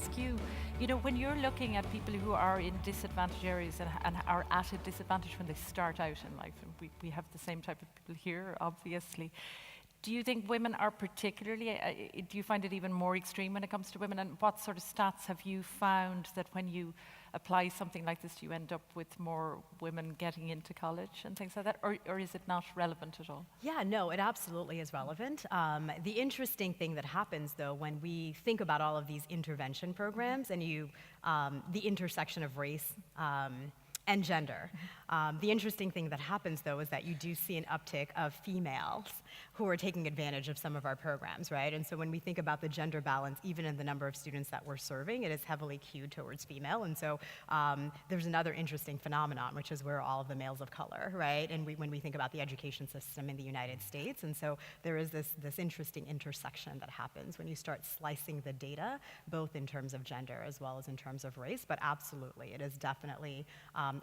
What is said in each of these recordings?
ask you, when you're looking at people who are in disadvantaged areas and are at a disadvantage when they start out in life, and we have the same type of people here, obviously, do you think women are particularly, do you find it even more extreme when it comes to women? And what sort of stats have you found that when you apply something like this, do you end up with more women getting into college and things like that? Or is it not relevant at all? Yeah, no, it absolutely is relevant. The interesting thing that happens, though, when we think about all of these intervention programs and the intersection of race and gender, the interesting thing that happens, though, is that you do see an uptick of females who are taking advantage of some of our programs, right? And so when we think about the gender balance, even in the number of students that we're serving, it is heavily cued towards female. And so there's another interesting phenomenon, which is we're all of the males of color, right? And when we think about the education system in the United States, and so there is this interesting intersection that happens when you start slicing the data, both in terms of gender as well as in terms of race. But absolutely, it is definitely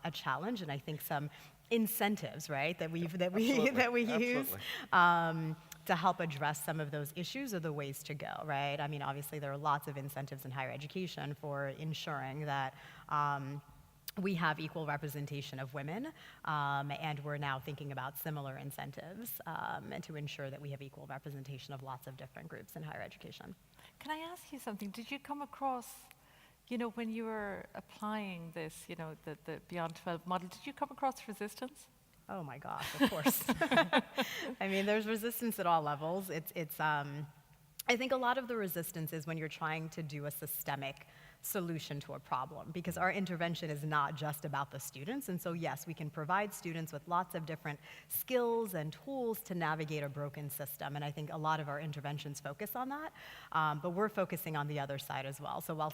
a challenge, and I think some incentives, right, that we use to help address some of those issues are the ways to go, right? I mean, obviously there are lots of incentives in higher education for ensuring that we have equal representation of women, and we're now thinking about similar incentives and to ensure that we have equal representation of lots of different groups in higher education. Can I ask you something? Did you come across, when you were applying this, the Beyond 12 model, did you come across resistance? Oh my gosh, of course. I mean, there's resistance at all levels. I think a lot of the resistance is when you're trying to do a systemic solution to a problem, because our intervention is not just about the students. And so yes, we can provide students with lots of different skills and tools to navigate a broken system, and I think a lot of our interventions focus on that, but we're focusing on the other side as well. So while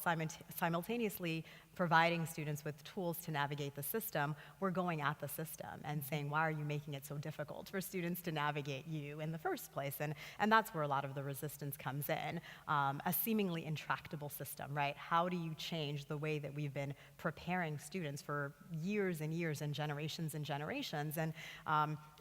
simultaneously providing students with tools to navigate the system, we're going at the system and saying, why are you making it so difficult for students to navigate you in the first place? And that's where a lot of the resistance comes in. A seemingly intractable system, right? How do you change the way that we've been preparing students for years and years and generations? And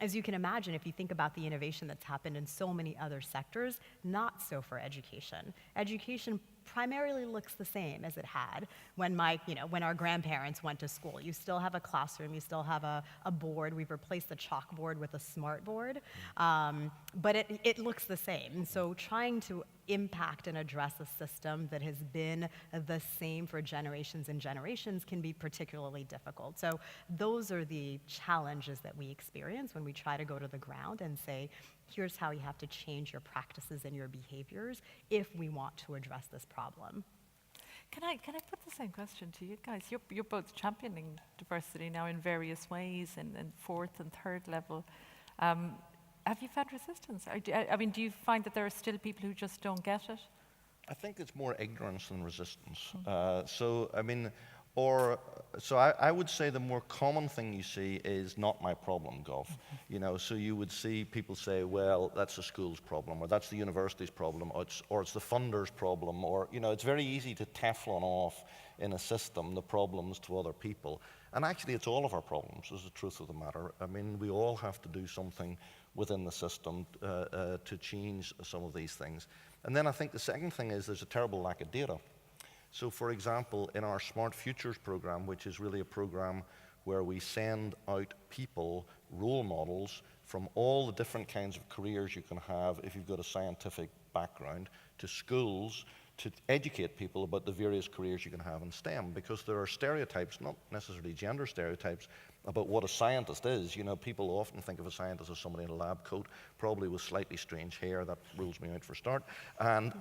as you can imagine, if you think about the innovation that's happened in so many other sectors, not so for education. Education primarily looks the same as it had when our grandparents went to school. You still have a classroom, you still have a board. We've replaced the chalkboard with a smart board, but it looks the same. And so trying to impact and address a system that has been the same for generations and generations can be particularly difficult. So those are the challenges that we experience when we try to go to the ground and say, here's how you have to change your practices and your behaviors if we want to address this problem. Can I put the same question to you guys? You're both championing diversity now in various ways, in fourth and third level. Have you found resistance? Do you find that there are still people who just don't get it? I think it's more ignorance than resistance. I would say the more common thing you see is not my problem, Gov. So you would see people say, well, that's the school's problem, or that's the university's problem, or it's the funder's problem, or, it's very easy to Teflon off in a system the problems to other people. And actually, it's all of our problems, is the truth of the matter. I mean, we all have to do something within the system to change some of these things. And then I think the second thing is there's a terrible lack of data. So for example, in our Smart Futures program, which is really a program where we send out people, role models, from all the different kinds of careers you can have if you've got a scientific background, to schools, to educate people about the various careers you can have in STEM, because there are stereotypes, not necessarily gender stereotypes, about what a scientist is. People often think of a scientist as somebody in a lab coat, probably with slightly strange hair, that rules me out for a start, and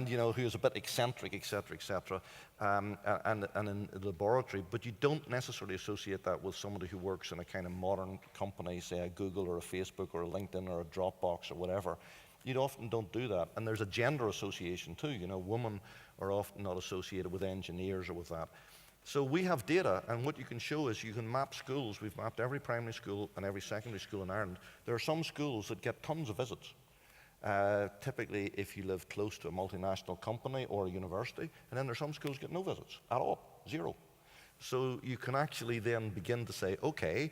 who is a bit eccentric, etc., and in the laboratory, but you don't necessarily associate that with somebody who works in a kind of modern company, say a Google or a Facebook or a LinkedIn or a Dropbox or whatever. You often don't do that. And there's a gender association too. Women are often not associated with engineers or with that. So we have data, and what you can show is you can map schools. We've mapped every primary school and every secondary school in Ireland. There are some schools that get tons of visits. Typically, if you live close to a multinational company or a university, and then there are some schools that get no visits at all, zero. So you can actually then begin to say, okay,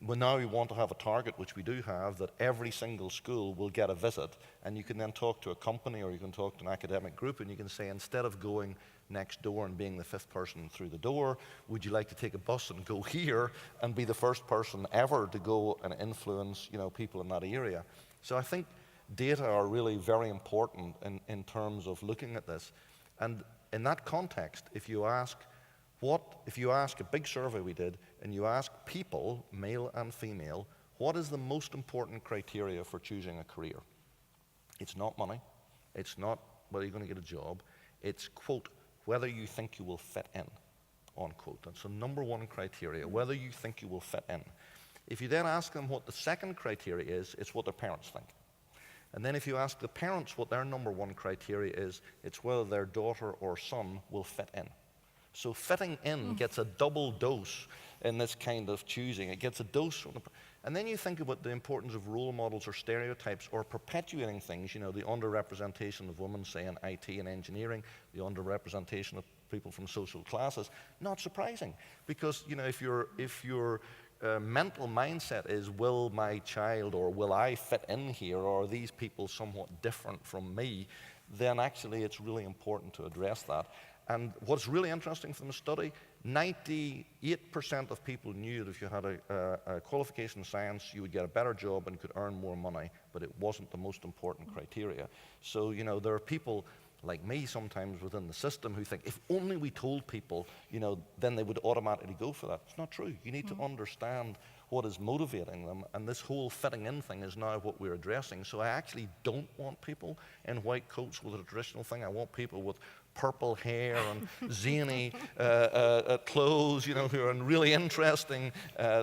Well, now we want to have a target, which we do have, that every single school will get a visit, and you can then talk to a company or you can talk to an academic group, and you can say, instead of going next door and being the 5th person through the door, would you like to take a bus and go here and be the first person ever to go and influence, people in that area? So I think data are really very important in terms of looking at this. And in that context, if you ask a big survey we did, and you ask people, male and female, what is the most important criteria for choosing a career? It's not money. It's not whether you're going to get a job. It's, quote, whether you think you will fit in, unquote. That's the number one criteria, whether you think you will fit in. If you then ask them what the second criteria is, it's what their parents think. And then if you ask the parents what their number one criteria is, it's whether their daughter or son will fit in. So fitting in gets a double dose in this kind of choosing. It gets a dose from and then you think about the importance of role models or stereotypes or perpetuating things, the underrepresentation of women, say, in IT and engineering, the underrepresentation of people from social classes. Not surprising, because, if your mental mindset is, will my child or will I fit in here, or are these people somewhat different from me, then actually it's really important to address that. And what's really interesting from the study, 98% of people knew that if you had a qualification in science, you would get a better job and could earn more money, but it wasn't the most important criteria. So, there are people like me sometimes within the system who think, if only we told people, then they would automatically go for that. It's not true. You need to understand what is motivating them, and this whole fitting in thing is now what we're addressing. So I actually don't want people in white coats with a traditional thing. I want people with purple hair and zany clothes, who are in really interesting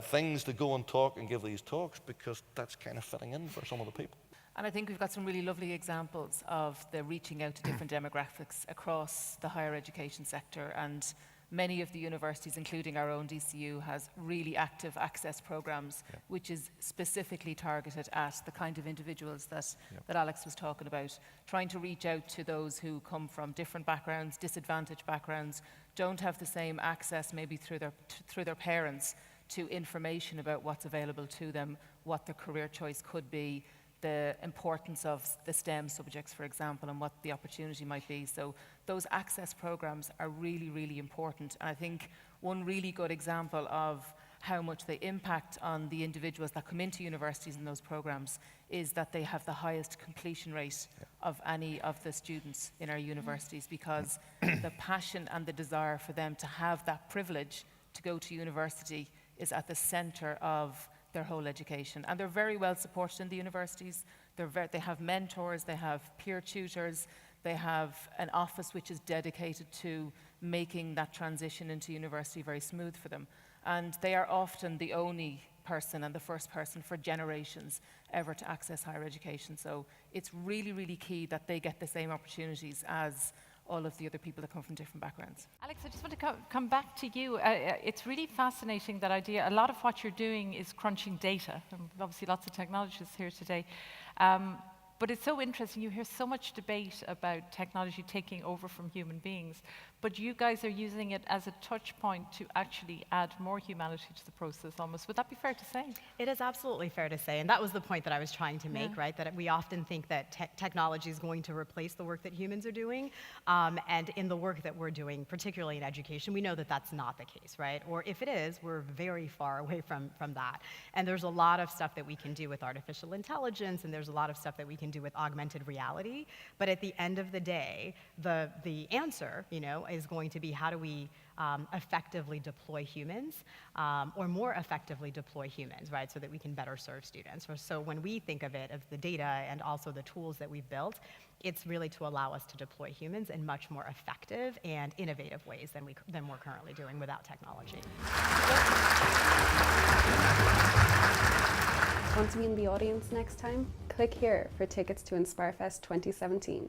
things to go and talk and give these talks, because that's kind of fitting in for some of the people. And I think we've got some really lovely examples of the reaching out to different demographics across the higher education sector, and many of the universities, including our own DCU, has really active access programs, which is specifically targeted at the kind of individuals that Alex was talking about, trying to reach out to those who come from different backgrounds, disadvantaged backgrounds, don't have the same access maybe through their parents to information about what's available to them, what their career choice could be, the importance of the STEM subjects, for example, and what the opportunity might be. So those access programs are really, really important. And I think one really good example of how much they impact on the individuals that come into universities in those programs is that they have the highest completion rate of any of the students in our universities, because the passion and the desire for them to have that privilege to go to university is at the center of their whole education. And they're very well supported in the universities. They have mentors, they have peer tutors, they have an office which is dedicated to making that transition into university very smooth for them. And they are often the only person and the first person for generations ever to access higher education. So it's really, really key that they get the same opportunities as all of the other people that come from different backgrounds. Alex, I just want to come back to you. It's really fascinating, that idea. A lot of what you're doing is crunching data. And obviously lots of technologists here today. But it's so interesting. You hear so much debate about technology taking over from human beings, but you guys are using it as a touch point to actually add more humanity to the process almost. Would that be fair to say? It is absolutely fair to say, and that was the point that I was trying to make, right? That we often think that technology is going to replace the work that humans are doing, and in the work that we're doing, particularly in education, we know that that's not the case, right? Or if it is, we're very far away from that. And there's a lot of stuff that we can do with artificial intelligence, and there's a lot of stuff that we can do with augmented reality. But at the end of the day, the answer, is going to be, how do we effectively deploy humans, or more effectively deploy humans, right, so that we can better serve students. So when we think of it, of the data and also the tools that we've built, it's really to allow us to deploy humans in much more effective and innovative ways than we're currently doing without technology. Want to be in the audience next time? Click here for tickets to Inspirefest 2017.